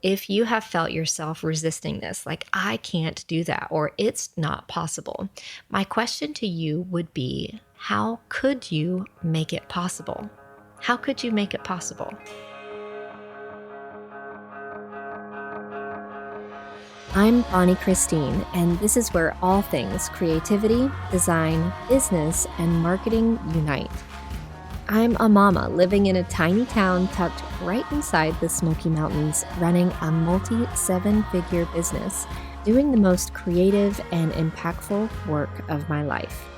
If you have felt yourself resisting this, like, I can't do that, or it's not possible, my question to you would be, how could you make it possible? How could you make it possible? I'm Bonnie Christine, and this is where all things creativity, design, business, and marketing unite. I'm a mama living in a tiny town tucked right inside the Smoky Mountains, running a multi-seven-figure business, doing the most creative and impactful work of my life.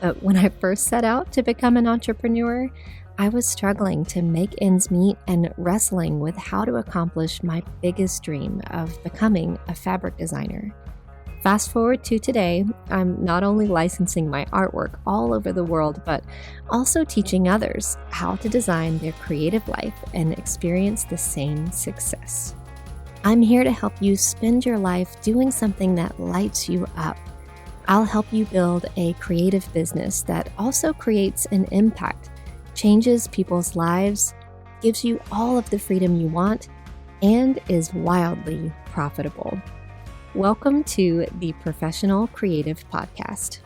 But when I first set out to become an entrepreneur, I was struggling to make ends meet and wrestling with how to accomplish my biggest dream of becoming a fabric designer. Fast forward to today, I'm not only licensing my artwork all over the world, but also teaching others how to design their creative life and experience the same success. I'm here to help you spend your life doing something that lights you up. I'll help you build a creative business that also creates an impact, changes people's lives, gives you all of the freedom you want, and is wildly profitable. Welcome to the Professional Creative Podcast.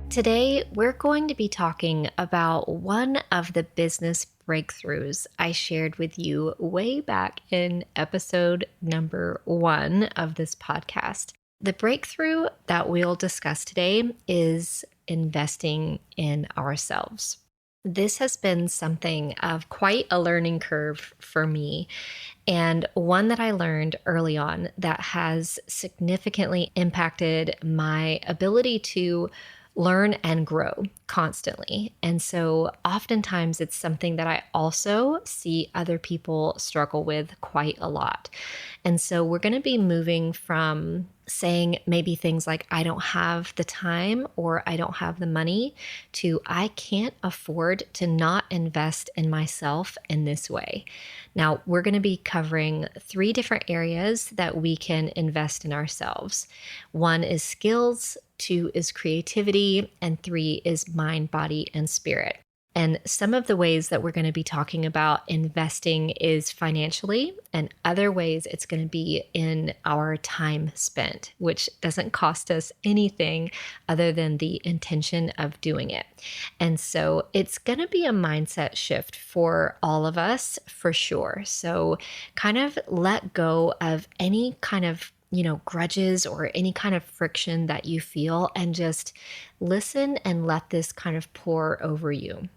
Today, we're going to be talking about one of the business breakthroughs I shared with you way back in episode number 1 of this podcast. The breakthrough that we'll discuss today is investing in ourselves. This has been something of quite a learning curve for me, and one that I learned early on that has significantly impacted my ability to learn and grow constantly. And so oftentimes it's something that I also see other people struggle with quite a lot. And so we're going to be moving from saying maybe things like, I don't have the time or I don't have the money, to I can't afford to not invest in myself in this way. Now, we're going to be covering 3 different areas that we can invest in ourselves. 1 is skills, 2 is creativity, and 3 is mind, body, and spirit. And some of the ways that we're going to be talking about investing is financially, and other ways it's going to be in our time spent, which doesn't cost us anything other than the intention of doing it. And so it's going to be a mindset shift for all of us for sure. So kind of let go of any kind of grudges or any kind of friction that you feel, and just listen and let this kind of pour over you.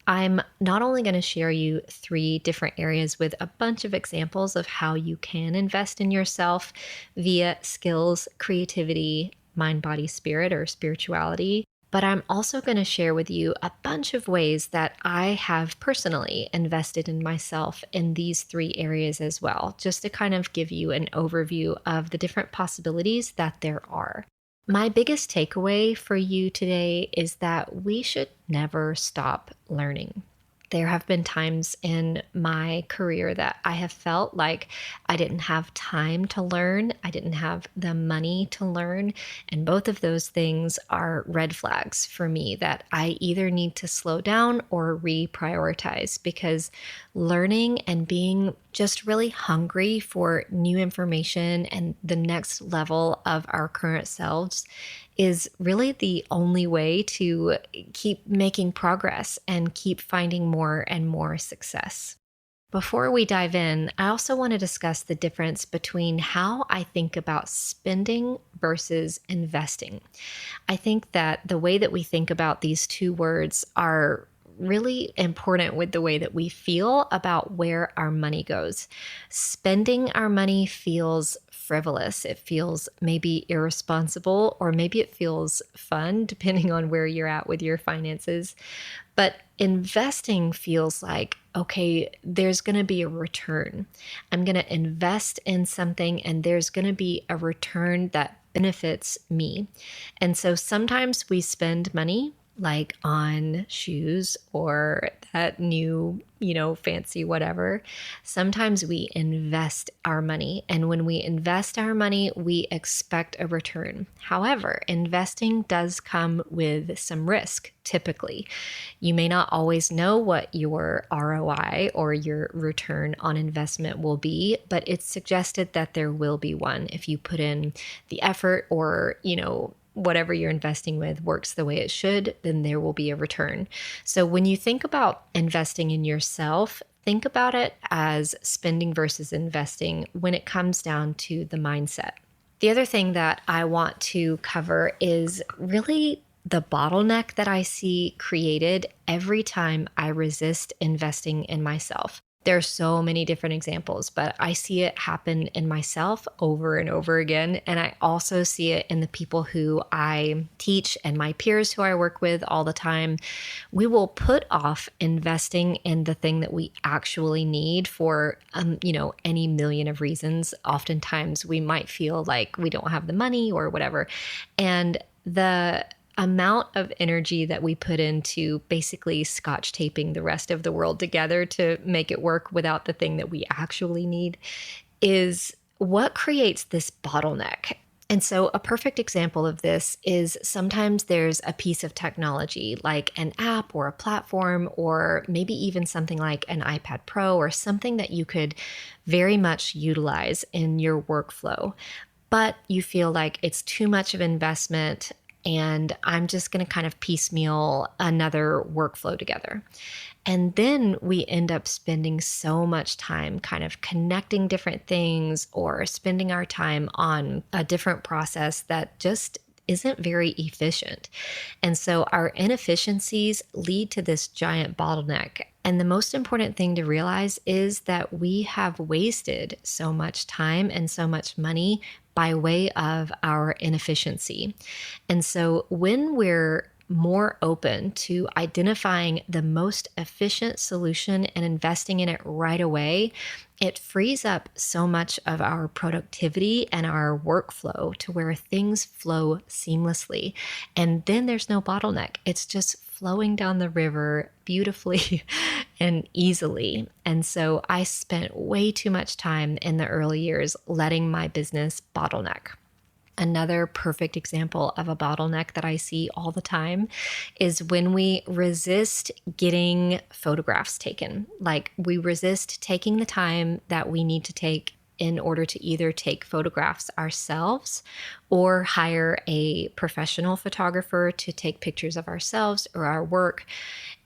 I'm not only going to share you 3 different areas with a bunch of examples of how you can invest in yourself via skills, creativity, mind, body, spirit, or spirituality, but I'm also going to share with you a bunch of ways that I have personally invested in myself in these 3 areas as well, just to kind of give you an overview of the different possibilities that there are. My biggest takeaway for you today is that we should never stop learning. There have been times in my career that I have felt like I didn't have time to learn. I didn't have the money to learn. And both of those things are red flags for me that I either need to slow down or reprioritize, because learning and being just really hungry for new information and the next level of our current selves is really the only way to keep making progress and keep finding more and more success. Before we dive in, I also want to discuss the difference between how I think about spending versus investing. I think that the way that we think about these 2 words are really important with the way that we feel about where our money goes. Spending our money feels frivolous. It feels maybe irresponsible, or maybe it feels fun, depending on where you're at with your finances. But investing feels like, okay, there's going to be a return. I'm going to invest in something and there's going to be a return that benefits me. And so sometimes we spend money like on shoes or that new, fancy whatever. Sometimes we invest our money, and when we invest our money, we expect a return. However, investing does come with some risk, typically. You may not always know what your ROI or your return on investment will be, but it's suggested that there will be one if you put in the effort, or, whatever you're investing with works the way it should, then there will be a return. So when you think about investing in yourself, think about it as spending versus investing when it comes down to the mindset. The other thing that I want to cover is really the bottleneck that I see created every time I resist investing in myself. There are so many different examples, but I see it happen in myself over and over again. And I also see it in the people who I teach and my peers who I work with all the time. We will put off investing in the thing that we actually need for, any million of reasons. Oftentimes we might feel like we don't have the money or whatever. And the amount of energy that we put into basically scotch taping the rest of the world together to make it work without the thing that we actually need is what creates this bottleneck. And so a perfect example of this is sometimes there's a piece of technology like an app or a platform, or maybe even something like an iPad Pro or something that you could very much utilize in your workflow, but you feel like it's too much of investment and I'm just going to kind of piecemeal another workflow together. And then we end up spending so much time kind of connecting different things or spending our time on a different process that just isn't very efficient. And so our inefficiencies lead to this giant bottleneck. And the most important thing to realize is that we have wasted so much time and so much money by way of our inefficiency. And so when we're more open to identifying the most efficient solution and investing in it right away, it frees up so much of our productivity and our workflow to where things flow seamlessly. And then there's no bottleneck. It's just flowing down the river beautifully and easily. And so I spent way too much time in the early years letting my business bottleneck. Another perfect example of a bottleneck that I see all the time is when we resist getting photographs taken. Like we resist taking the time that we need to take in order to either take photographs ourselves or hire a professional photographer to take pictures of ourselves or our work.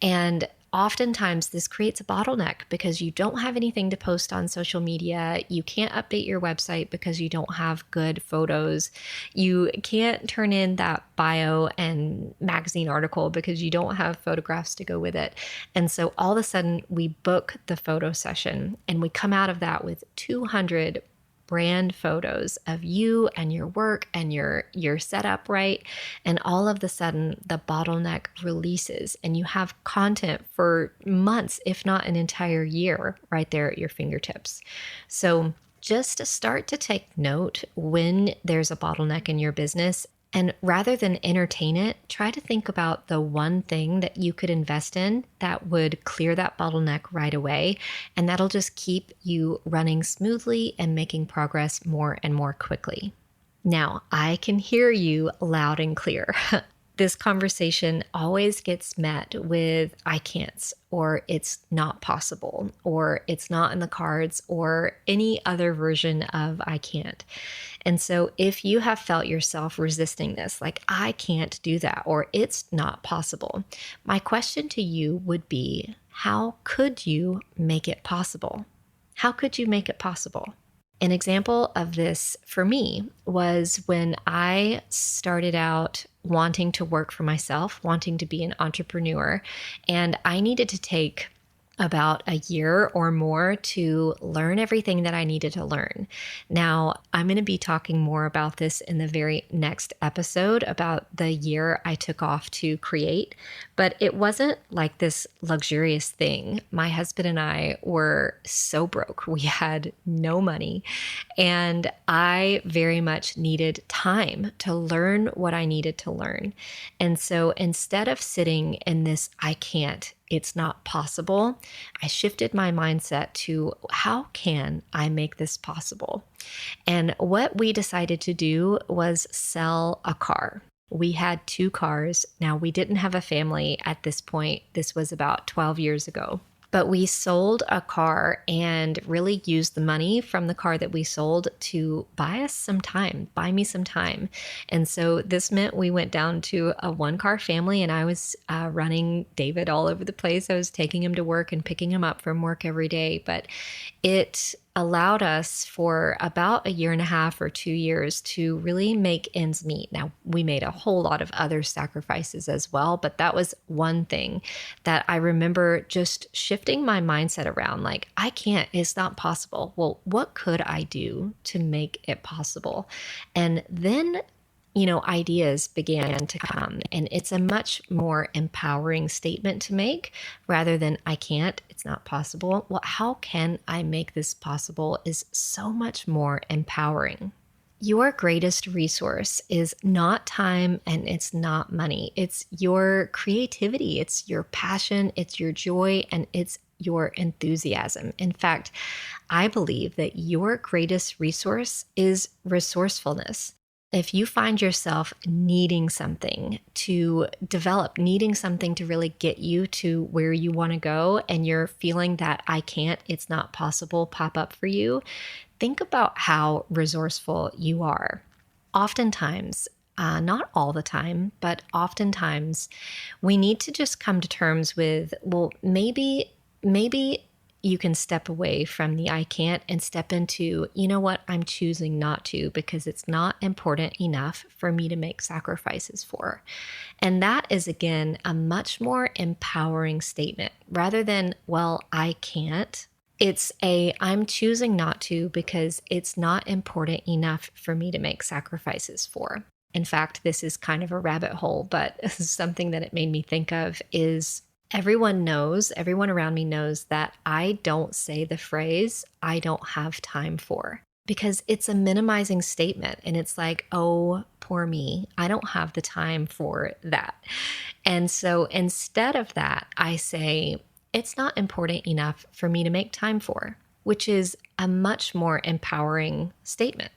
And oftentimes this creates a bottleneck because you don't have anything to post on social media. You can't update your website because you don't have good photos. You can't turn in that bio and magazine article because you don't have photographs to go with it. And so all of a sudden we book the photo session and we come out of that with 200 brand photos of you and your work and your setup, right? And all of the sudden the bottleneck releases and you have content for months, if not an entire year, right there at your fingertips. So just start to take note when there's a bottleneck in your business. And rather than entertain it, try to think about the one thing that you could invest in that would clear that bottleneck right away. And that'll just keep you running smoothly and making progress more and more quickly. Now, I can hear you loud and clear. This conversation always gets met with I can'ts, or it's not possible, or it's not in the cards, or any other version of I can't. And so if you have felt yourself resisting this, like I can't do that, or it's not possible, my question to you would be, how could you make it possible? How could you make it possible? An example of this for me was when I started out wanting to work for myself, wanting to be an entrepreneur, and I needed to take about a year or more to learn everything that I needed to learn. Now, I'm going to be talking more about this in the very next episode about the year I took off to create, but it wasn't like this luxurious thing. My husband and I were so broke. We had no money, and I very much needed time to learn what I needed to learn. And so instead of sitting in this, I can't, it's not possible, I shifted my mindset to how can I make this possible? And what we decided to do was sell a car. We had 2 cars. Now, we didn't have a family at this point. This was about 12 years ago. But we sold a car and really used the money from the car that we sold to buy me some time. And so this meant we went down to a 1-car family, and I was running David all over the place. I was taking him to work and picking him up from work every day. But it allowed us for about a year and a half or 2 years to really make ends meet. Now, we made a whole lot of other sacrifices as well, but that was one thing that I remember just shifting my mindset around. Like, I can't, it's not possible. Well, what could I do to make it possible? And then ideas began to come, and it's a much more empowering statement to make rather than I can't, it's not possible. Well, how can I make this possible is so much more empowering. Your greatest resource is not time and it's not money. It's your creativity, it's your passion, it's your joy, and it's your enthusiasm. In fact, I believe that your greatest resource is resourcefulness. If you find yourself needing something to develop, needing something to really get you to where you want to go, and you're feeling that I can't, it's not possible pop up for you, think about how resourceful you are. Oftentimes, not all the time, but oftentimes, we need to just come to terms with, well, maybe you can step away from the I can't and step into, you know what, I'm choosing not to because it's not important enough for me to make sacrifices for. And that is, again, a much more empowering statement rather than, well, I can't. It's I'm choosing not to because it's not important enough for me to make sacrifices for. In fact, this is kind of a rabbit hole, but something that it made me think of is everyone around me knows that I don't say the phrase, I don't have time for, because it's a minimizing statement. And it's like, oh, poor me, I don't have the time for that. And so instead of that, I say, it's not important enough for me to make time for, which is a much more empowering statement.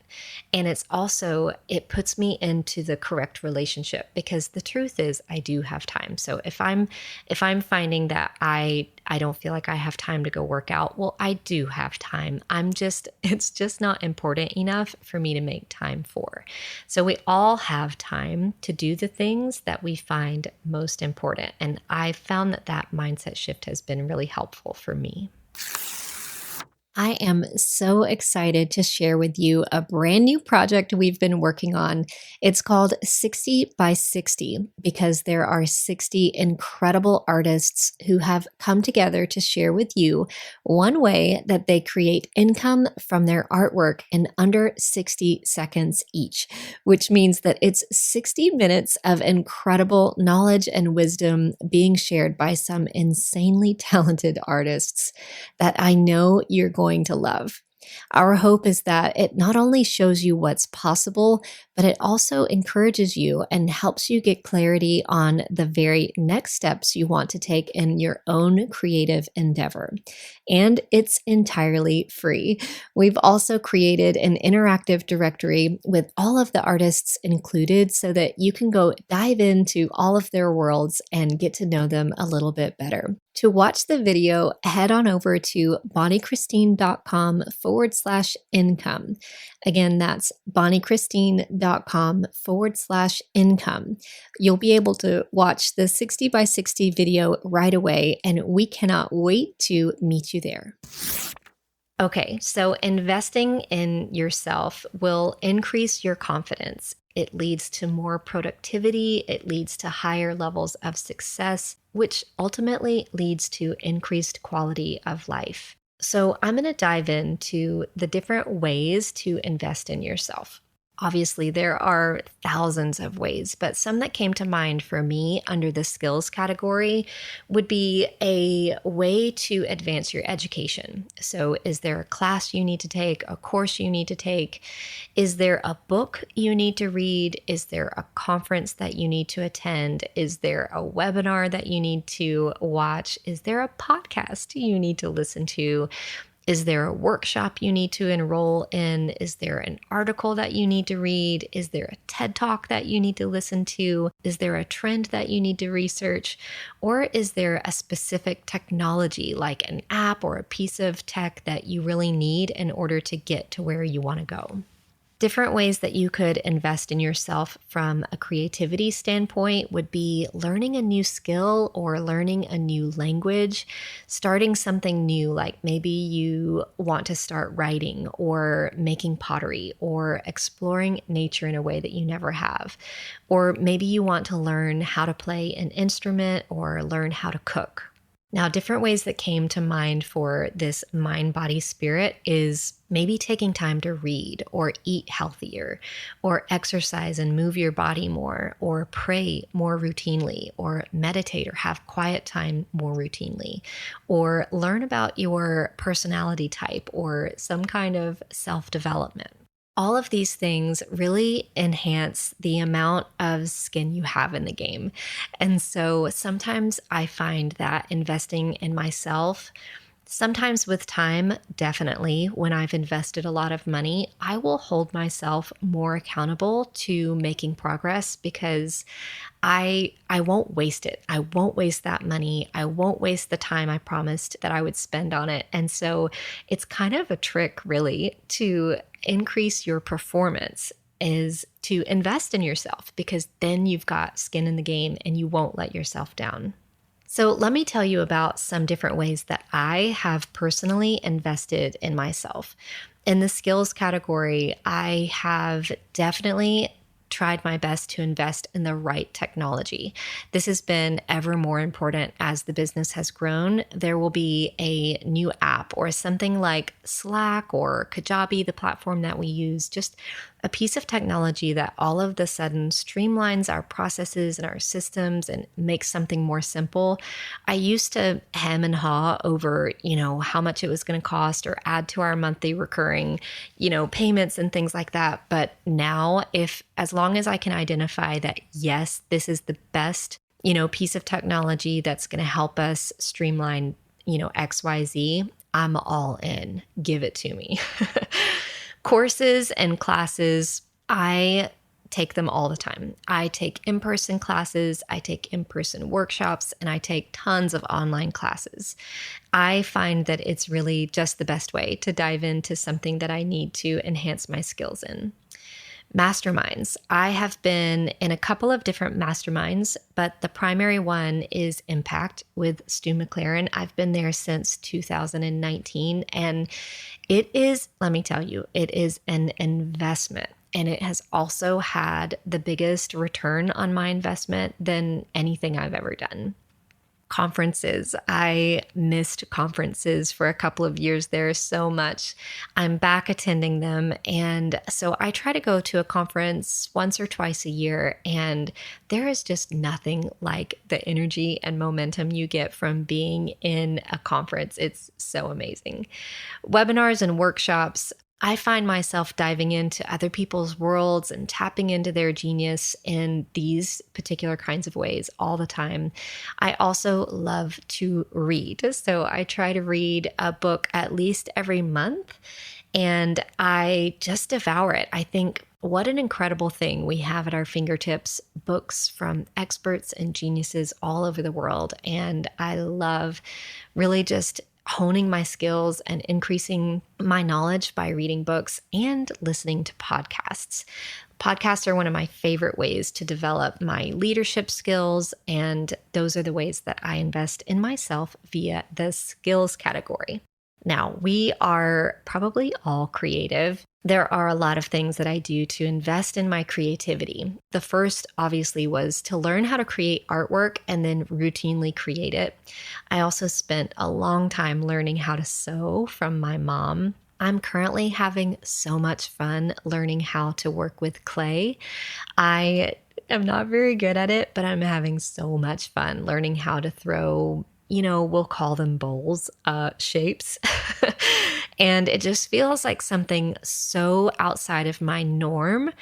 And it puts me into the correct relationship, because the truth is I do have time. So if I'm finding that I don't feel like I have time to go work out, well, I do have time. It's just not important enough for me to make time for. So we all have time to do the things that we find most important. And I found that mindset shift has been really helpful for me. I am so excited to share with you a brand new project we've been working on. It's called 60 by 60 because there are 60 incredible artists who have come together to share with you one way that they create income from their artwork in under 60 seconds each, which means that it's 60 minutes of incredible knowledge and wisdom being shared by some insanely talented artists that I know you're going to love. Our hope is that it not only shows you what's possible, but it also encourages you and helps you get clarity on the very next steps you want to take in your own creative endeavor. And it's entirely free. We've also created an interactive directory with all of the artists included so that you can go dive into all of their worlds and get to know them a little bit better. To watch the video, head on over to bonniechristine.com/income. Again, that's bonniechristine.com/income. You'll be able to watch the 60 by 60 video right away, and we cannot wait to meet you there. Okay, so investing in yourself will increase your confidence. It leads to more productivity, it leads to higher levels of success, which ultimately leads to increased quality of life. So, I'm going to dive into the different ways to invest in yourself. Obviously, there are thousands of ways, but some that came to mind for me under the skills category would be a way to advance your education. So, is there a class you need to take, a course you need to take? Is there a book you need to read? Is there a conference that you need to attend? Is there a webinar that you need to watch? Is there a podcast you need to listen to? Is there a workshop you need to enroll in? Is there an article that you need to read? Is there a TED Talk that you need to listen to? Is there a trend that you need to research? Or is there a specific technology like an app or a piece of tech that you really need in order to get to where you want to go? Different ways that you could invest in yourself from a creativity standpoint would be learning a new skill or learning a new language, starting something new, like maybe you want to start writing or making pottery or exploring nature in a way that you never have. Or maybe you want to learn how to play an instrument or learn how to cook. Now, different ways that came to mind for this mind, body, spirit is maybe taking time to read or eat healthier or exercise and move your body more or pray more routinely or meditate or have quiet time more routinely or learn about your personality type or some kind of self-development. All of these things really enhance the amount of skin you have in the game. And so sometimes I find that investing in myself, sometimes with time, definitely, when I've invested a lot of money, I will hold myself more accountable to making progress because I won't waste it. I won't waste that money. I won't waste the time I promised that I would spend on it. And so it's kind of a trick really to increase your performance is to invest in yourself because then you've got skin in the game and you won't let yourself down. So, let me tell you about some different ways that I have personally invested in myself. In the skills category, I have definitely tried my best to invest in the right technology. This has been ever more important as the business has grown. There will be a new app or something like Slack or Kajabi, the platform that we use, just a piece of technology that all of the sudden streamlines our processes and our systems and makes something more simple. I used to hem and haw over, how much it was going to cost or add to our monthly recurring, payments and things like that. But now as long as I can identify that, yes, this is the best, piece of technology that's going to help us streamline, XYZ, I'm all in. Give it to me. Courses and classes, I take them all the time. I take in-person classes, I take in-person workshops, and I take tons of online classes. I find that it's really just the best way to dive into something that I need to enhance my skills in. Masterminds. I have been in a couple of different masterminds, but the primary one is Impact with Stu McLaren. I've been there since 2019, and it is, let me tell you, it is an investment. And it has also had the biggest return on my investment than anything I've ever done. Conferences. I missed conferences for a couple of years there so much. I'm back attending them. And so I try to go to a conference once or twice a year. And there is just nothing like the energy and momentum you get from being in a conference. It's so amazing. Webinars and workshops. I find myself diving into other people's worlds and tapping into their genius in these particular kinds of ways all the time. I also love to read. So I try to read a book at least every month and I just devour it. I think what an incredible thing we have at our fingertips, books from experts and geniuses all over the world. And I love really just honing my skills and increasing my knowledge by reading books and listening to podcasts. Podcasts are one of my favorite ways to develop my leadership skills, and those are the ways that I invest in myself via the skills category. Now, we are probably all creative. There are a lot of things that I do to invest in my creativity. The first, obviously, was to learn how to create artwork and then routinely create it. I also spent a long time learning how to sew from my mom. I'm currently having so much fun learning how to work with clay. I am not very good at it, but I'm having so much fun learning how to throw, we'll call them bowls, shapes. And it just feels like something so outside of my norm,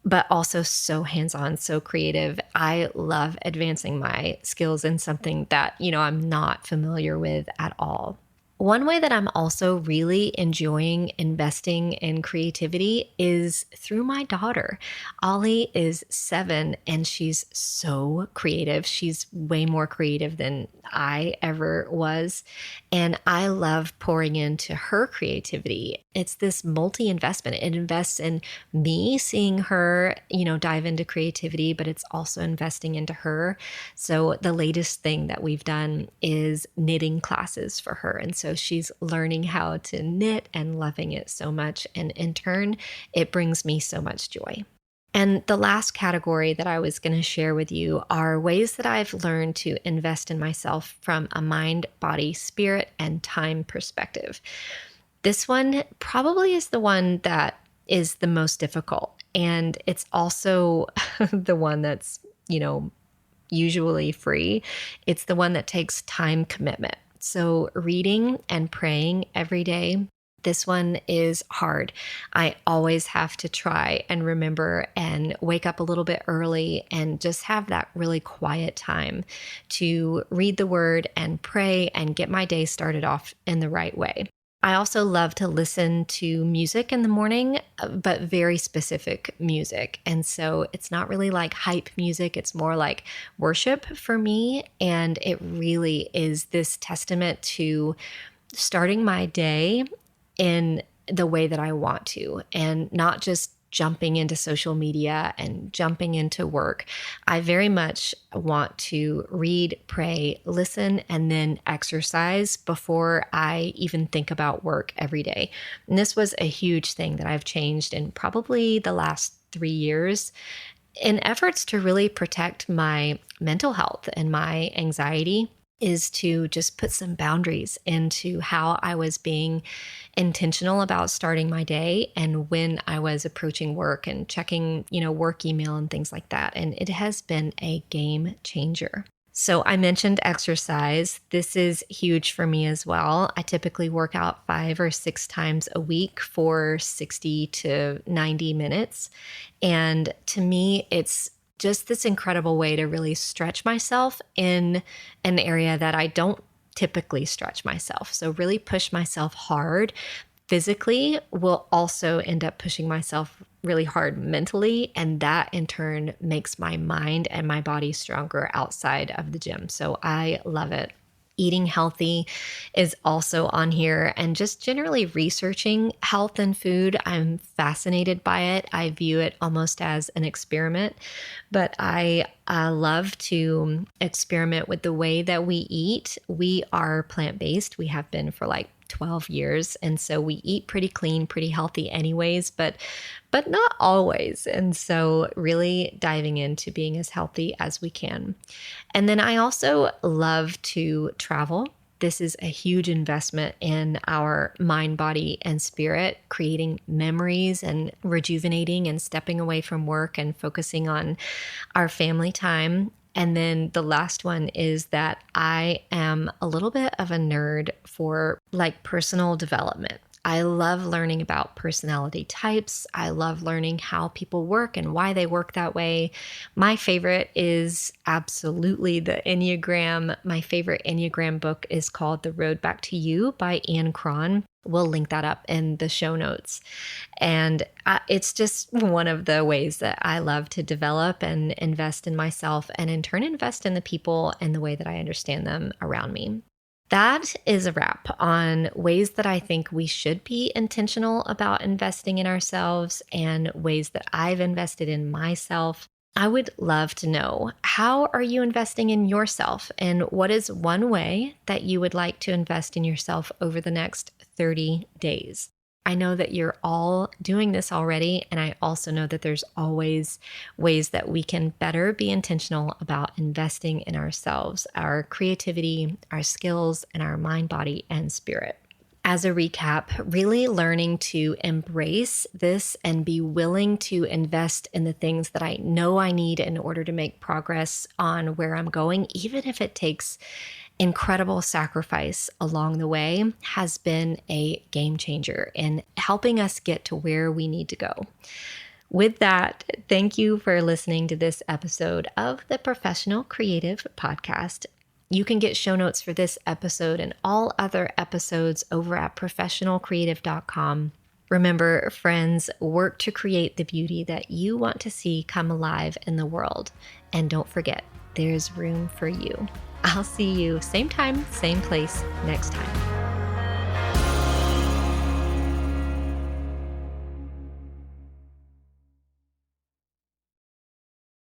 but also so hands on, so creative. I love advancing my skills in something that, I'm not familiar with at all. One way that I'm also really enjoying investing in creativity is through my daughter. Ollie is 7 and she's so creative. She's way more creative than I ever was. And I love pouring into her creativity. It's this multi investment. It invests in me seeing her, dive into creativity, but it's also investing into her. So the latest thing that we've done is knitting classes for her. And so she's learning how to knit and loving it so much. And in turn, it brings me so much joy. And the last category that I was going to share with you are ways that I've learned to invest in myself from a mind, body, spirit, and time perspective. This one probably is the one that is the most difficult. And it's also the one that's, usually free. It's the one that takes time commitment. So reading and praying every day, this one is hard. I always have to try and remember and wake up a little bit early and just have that really quiet time to read the word and pray and get my day started off in the right way. I also love to listen to music in the morning, but very specific music. And so it's not really like hype music, it's more like worship for me. And it really is this testament to starting my day in the way that I want to, and not just jumping into social media and jumping into work. I very much want to read, pray, listen, and then exercise before I even think about work every day. And this was a huge thing that I've changed in probably the last 3 years in efforts to really protect my mental health and my anxiety, is to just put some boundaries into how I was being intentional about starting my day and when I was approaching work and checking, work email and things like that. And it has been a game changer. So I mentioned exercise. This is huge for me as well. I typically work out 5 or 6 times a week for 60 to 90 minutes. And to me, it's just this incredible way to really stretch myself in an area that I don't typically stretch myself. So really push myself hard physically will also end up pushing myself really hard mentally. And that in turn makes my mind and my body stronger outside of the gym. So I love it. Eating healthy is also on here, and just generally researching health and food. I'm fascinated by it. I view it almost as an experiment, but I love to experiment with the way that we eat. We are plant-based. We have been for like 12 years. And so we eat pretty clean, pretty healthy anyways, but not always. And so really diving into being as healthy as we can. And then I also love to travel. This is a huge investment in our mind, body, and spirit, creating memories and rejuvenating and stepping away from work and focusing on our family time. And then the last one is that I am a little bit of a nerd for like personal development. I love learning about personality types. I love learning how people work and why they work that way. My favorite is absolutely the Enneagram. My favorite Enneagram book is called The Road Back to You by Anne Cron. We'll link that up in the show notes. And it's just one of the ways that I love to develop and invest in myself, and in turn invest in the people and the way that I understand them around me. That is a wrap on ways that I think we should be intentional about investing in ourselves and ways that I've invested in myself. I would love to know, how are you investing in yourself, and what is one way that you would like to invest in yourself over the next 30 days. I know that you're all doing this already, and I also know that there's always ways that we can better be intentional about investing in ourselves, our creativity, our skills, and our mind, body, and spirit. As a recap, really learning to embrace this and be willing to invest in the things that I know I need in order to make progress on where I'm going, even if it takes incredible sacrifice along the way, has been a game changer in helping us get to where we need to go. With that, thank you for listening to this episode of the Professional Creative Podcast. You can get show notes for this episode and all other episodes over at professionalcreative.com. Remember, friends, work to create the beauty that you want to see come alive in the world. And don't forget, there's room for you. I'll see you same time, same place next time.